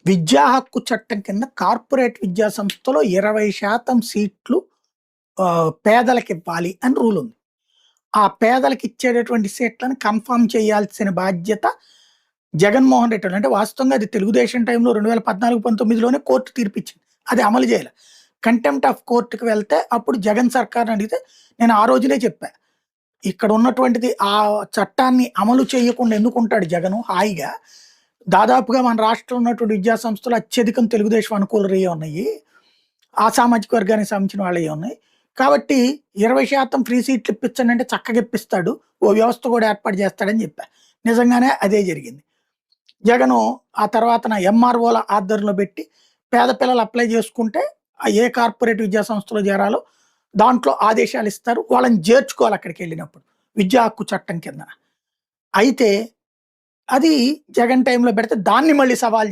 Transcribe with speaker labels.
Speaker 1: విద్యా హక్కు చట్టం కింద కార్పొరేట్ విద్యా సంస్థలో 20% సీట్లు పేదలకివ్వాలి అని రూల్ ఉంది. ఆ పేదలకి ఇచ్చేటటువంటి సీట్లను కన్ఫర్మ్ చేయాల్సిన బాధ్యత జగన్మోహన్ రెడ్డి. అంటే వాస్తవంగా అది తెలుగుదేశం టైంలో 2014, 19లోనే కోర్టు తీర్పిచ్చింది. అది అమలు చేయలే. కంటెంప్ట్ ఆఫ్ కోర్ట్‌కి వెళ్తే అప్పుడు జగన్ సర్కార్‌ని అడిగితే నేను ఆ రోజులే చెప్పా. ఇక్కడ ఉన్నటువంటిది ఆ చట్టాన్ని అమలు చేయకుండా ఎందుకుంటాడు జగను హాయిగా. దాదాపుగా మన రాష్ట్రంలో ఉన్నటువంటి విద్యా సంస్థలు అత్యధికం తెలుగుదేశం అనుకూలరయ్యే ఉన్నాయి. ఆ సామాజిక వర్గానికి సంబంధించిన వాళ్ళయ్యే ఉన్నాయి. కాబట్టి 20% ఫ్రీ సీట్లు ఇప్పించండంటే చక్కగా ఇప్పిస్తాడు. ఓ వ్యవస్థ కూడా ఏర్పాటు చేస్తాడని చెప్పా. నిజంగానే అదే జరిగింది. జగను ఆ తర్వాతన ఎంఆర్ఓల ఆధ్వర్యంలో పెట్టి పేద పిల్లలు అప్లై చేసుకుంటే ఏ కార్పొరేట్ విద్యా సంస్థలో చేరాలో దాంట్లో ఆదేశాలు ఇస్తారు. వాళ్ళని చేర్చుకోవాలి అక్కడికెళ్ళినప్పుడు. విద్యా హక్కు చట్టం కిందన. అయితే అది జగన్ టైంలో పెడితే దాన్ని మళ్ళీ సవాల్